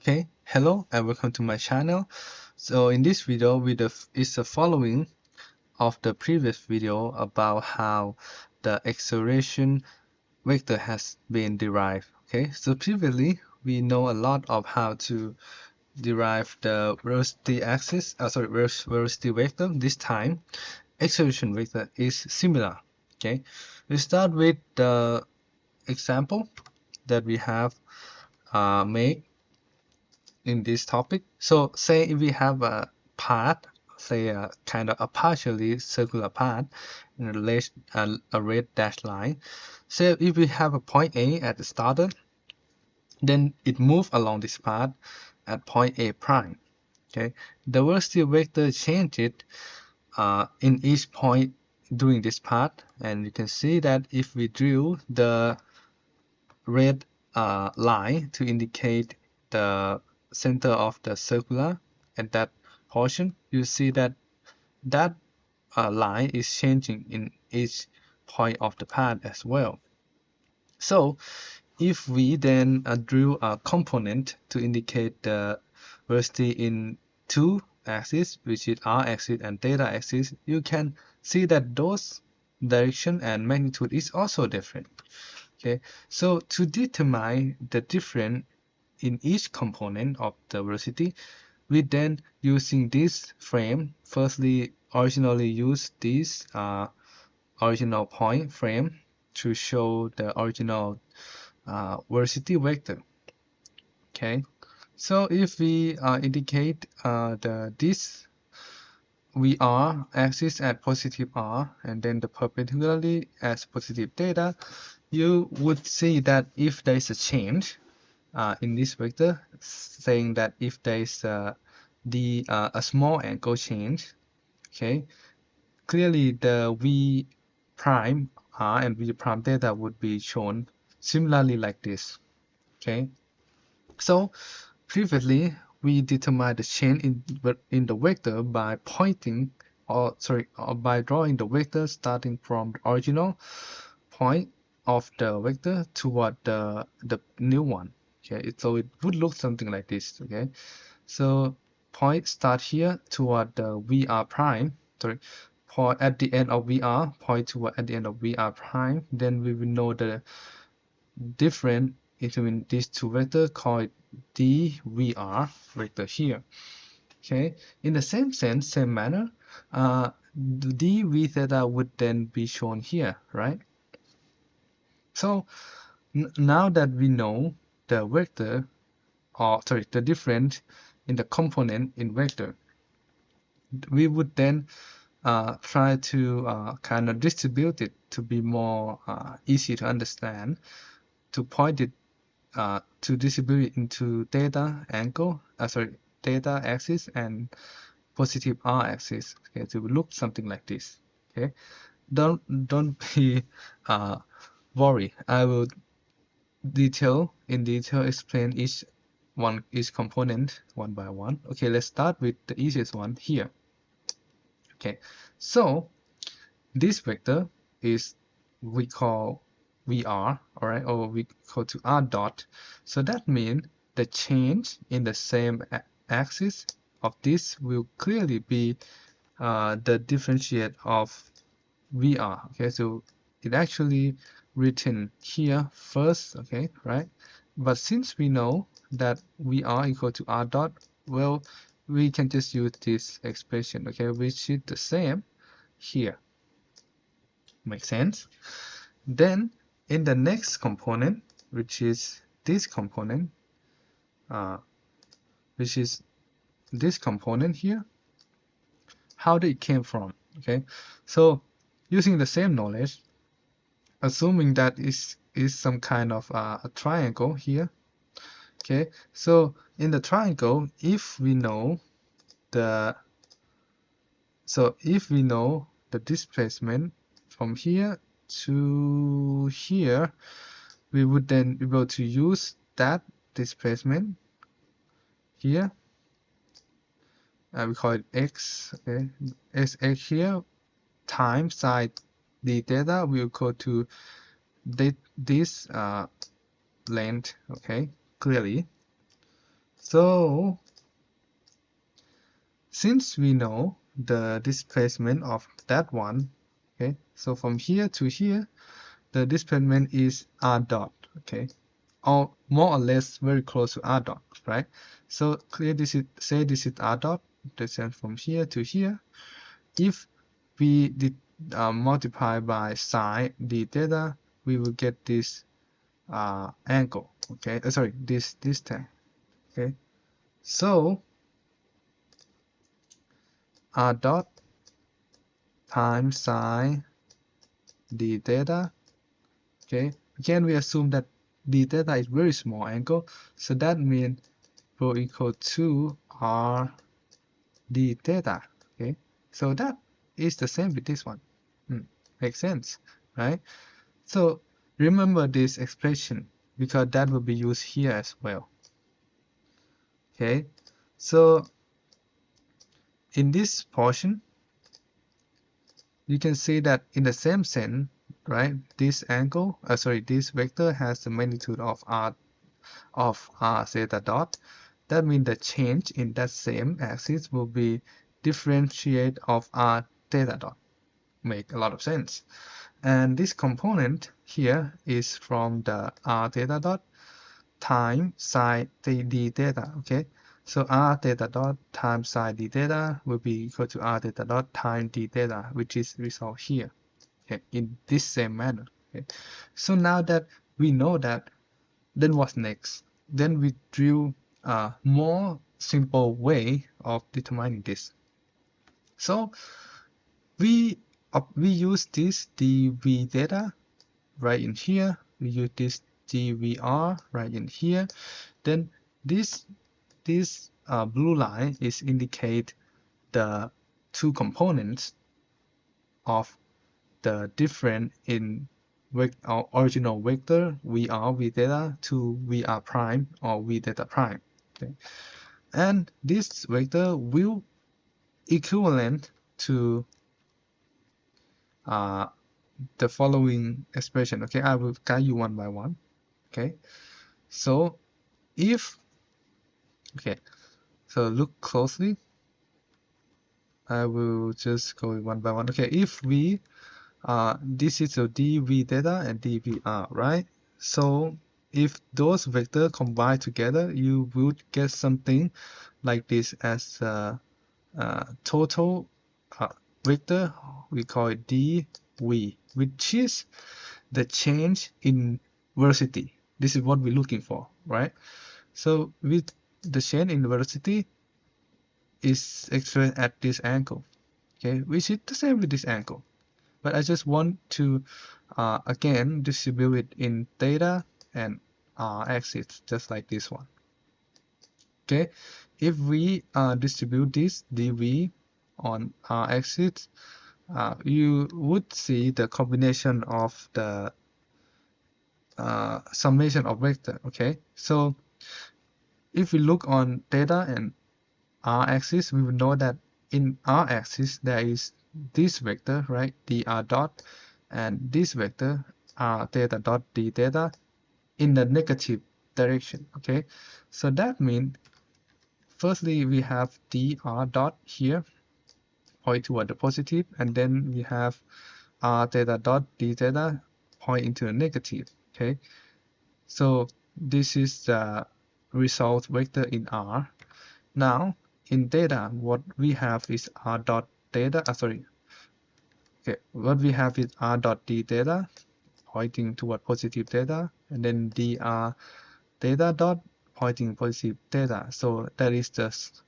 Okay, hello and welcome to my channel. So in this video, is the following of the previous video about how the acceleration vector has been derived. Okay, so previously we know a lot of how to derive the velocity axis, velocity vector. This time, acceleration vector is similar. Okay, we start with the example that we have made in this topic. So say if we have a path, say a kind of a partially circular path in a red dashed line. So if we have a point A at the starter, then it moves along this path at point A prime. Okay, the velocity vector changes in each point during this path, and you can see that if we drew the red line to indicate the center of the circular at that portion, you see that that line is changing in each point of the path as well. So if we then drew a component to indicate the velocity in two axes, which is r-axis and theta axis, you can see that those direction and magnitude is also different. Okay, so to determine the difference in each component of the velocity, we then using this frame, firstly originally use this original point frame to show the original velocity vector. Okay, so if we indicate this VR axis at positive r and then the perpendicularly as positive theta, you would see that if there is a change in this vector, saying that if there is a small angle change, okay, clearly the v prime r and v prime theta would be shown similarly like this. Okay, so previously we determined the change in the vector by pointing or by drawing the vector starting from the original point of the vector toward the new one. Okay, so it would look something like this. Okay, so point start here toward the VR prime. Point at the end of VR, point toward at the end of VR prime. Then we will know the difference between these two vectors called dvr vector here. Okay, in the same sense, same manner, the dv theta would then be shown here, right? So now that we know the vector, the difference in the component in vector, we would then try to kind of distribute it to be more easy to understand, to point it to distribute it into theta angle, theta axis and positive r axis. Okay, so it will look something like this. Okay, don't be worried. I will in detail explain each component one by one. Okay, let's start with the easiest one here. Okay, so this vector is we call VR, all right, or we call to r dot. So that means the change in the same axis of this will clearly be the differentiate of VR. Okay, so it actually written here first, okay, right? But since we know that VR equal to r dot, well, we can just use this expression, okay, which is the same here. Make sense? Then in the next component, which is this component, here, how did it came from? Okay, so using the same knowledge, assuming that is some kind of a triangle here. Okay, so in the triangle, if we know the displacement from here to here, we would then be able to use that displacement here. We call it x. Okay, sx here times sine d theta will go to this length. Okay, clearly. So since we know the displacement of that one, okay, so from here to here, the displacement is r dot, okay, or more or less very close to r dot, right? So clear this is, say this is r dot, distance from here to here. If we did multiply by sine d theta, we will get this angle, okay, sorry, this distance, okay. So r dot times sine d theta, okay. Again, we assume that d theta is very small angle, so that means rho equal to r d theta, okay. So that is the same with this one. Makes sense, right? So remember this expression because that will be used here as well. Okay, so in this portion, you can see that in the same sense, right? This angle, this vector has the magnitude of r theta dot. That means the change in that same axis will be differentiate of r theta dot. Make a lot of sense. And this component here is from the r theta dot times sine d theta, okay? So r theta dot times sine d theta will be equal to r theta dot times d theta, which is result here, okay, in this same manner, okay? So now that we know that, then what's next? Then we drew a more simple way of determining this. So we use this dv theta right in here. We use this dvr right in here. Then this blue line is indicate the two components of the difference in original vector vr v theta to vr prime or v theta prime. Okay. And this vector will equivalent to the following expression. Okay, I will guide you one by one. Okay, so if so look closely. I will just go one by one. Okay, if we this is a dv theta and dvr, right? So if those vectors combine together, you would get something like this as a total vector. We call it dv, which is the change in velocity. This is what we're looking for, right? So with the change in velocity is expressed at this angle, okay, which is the same with this angle. But I just want to again distribute it in theta and axis, just like this one. Okay, if we distribute this dv on axis, you would see the combination of the summation of vector. Okay, so if we look on theta and r-axis, we will know that in r-axis there is this vector, right, dr dot, and this vector r theta dot d theta in the negative direction. Okay, so that means firstly we have dr dot here point toward the positive, and then we have r theta dot d theta point into the negative. Okay, so this is the result vector in r. Now in theta, what we have is r dot theta. What we have is r dot d theta pointing toward positive theta, and then dr theta dot pointing positive theta. So that is just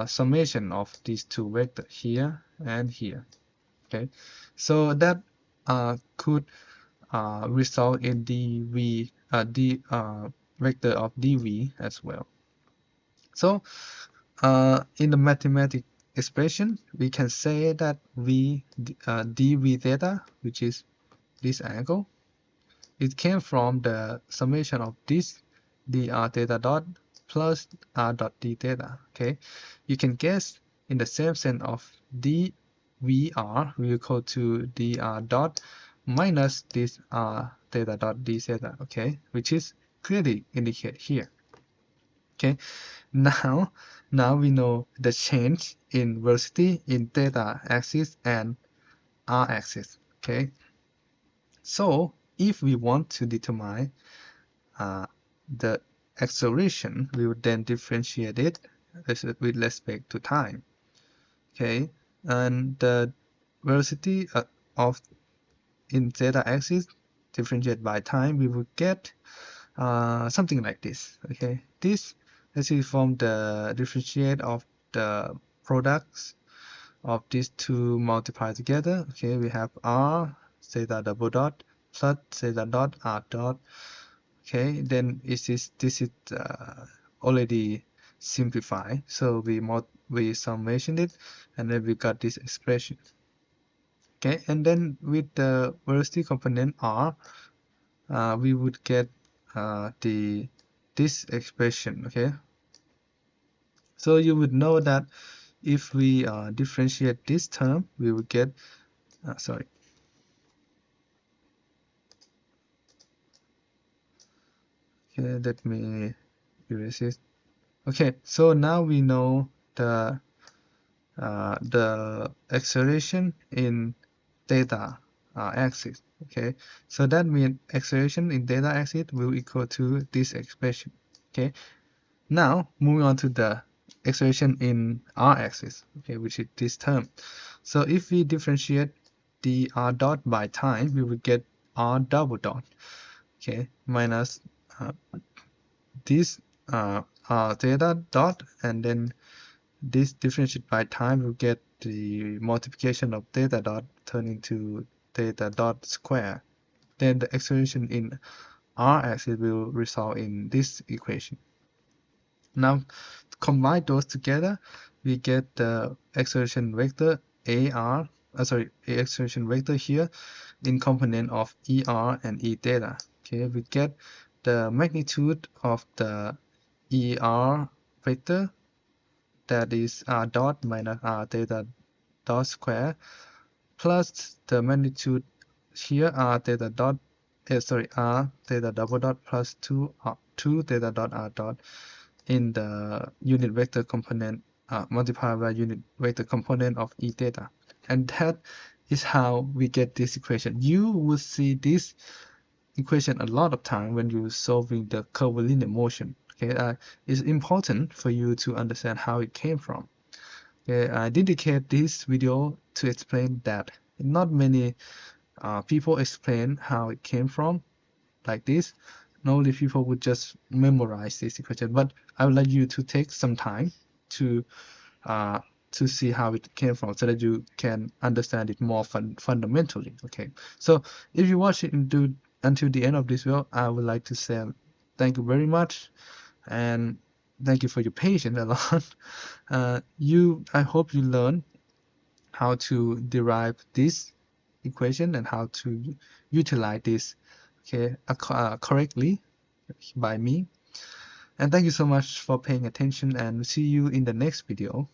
summation of these two vectors here and here. Okay, so that could result in dv vector of dv as well. So in the mathematical expression, we can say that dv theta, which is this angle, it came from the summation of this dr theta dot plus r dot d theta. Okay, you can guess in the same sense of dvr will equal to dr dot minus this r theta dot d theta. Okay, which is clearly indicated here. Okay, now we know the change in velocity in theta axis and r axis. Okay, so if we want to determine the acceleration, we would then differentiate it with respect to time. Okay, and the velocity of in theta axis differentiated by time, we would get something like this. Okay, this is from the differentiate of the products of these two multiplied together. Okay, we have r theta double dot plus theta dot r dot. Okay, then this is already simplified, so we summation it, and then we got this expression. Okay, and then with the velocity component r, we would get this expression. Okay, so you would know that if we differentiate this term, we would get sorry. Okay, let me erase it. Okay, so now we know the acceleration in theta axis. Okay, so that means acceleration in theta axis will equal to this expression. Okay, now moving on to the acceleration in r axis. Okay, which is this term. So if we differentiate the r dot by time, we will get r double dot. Okay, minus this theta dot, and then this differentiated by time will get the multiplication of theta dot turn into theta dot square. Then the acceleration in r-axis will result in this equation. Now, to combine those together, we get the acceleration vector acceleration vector here in component of er and e theta. Okay, we get the magnitude of the er vector, that is r dot minus r theta dot square, plus the magnitude here r theta dot r theta double dot plus 2 theta dot r dot in the unit vector component multiplied by unit vector component of e theta. And that is how we get this equation. You will see this equation a lot of time when you're solving the curvilinear motion. Okay, it's important for you to understand how it came from. Okay, I dedicate this video to explain that not many people explain how it came from like this. Normally people would just memorize this equation, but I would like you to take some time to see how it came from, so that you can understand it more fundamentally. Okay, so if you watch it until the end of this video, I would like to say thank you very much, and thank you for your patience a lot. I hope you learn how to derive this equation and how to utilize this, okay, correctly by me. And thank you so much for paying attention, and see you in the next video.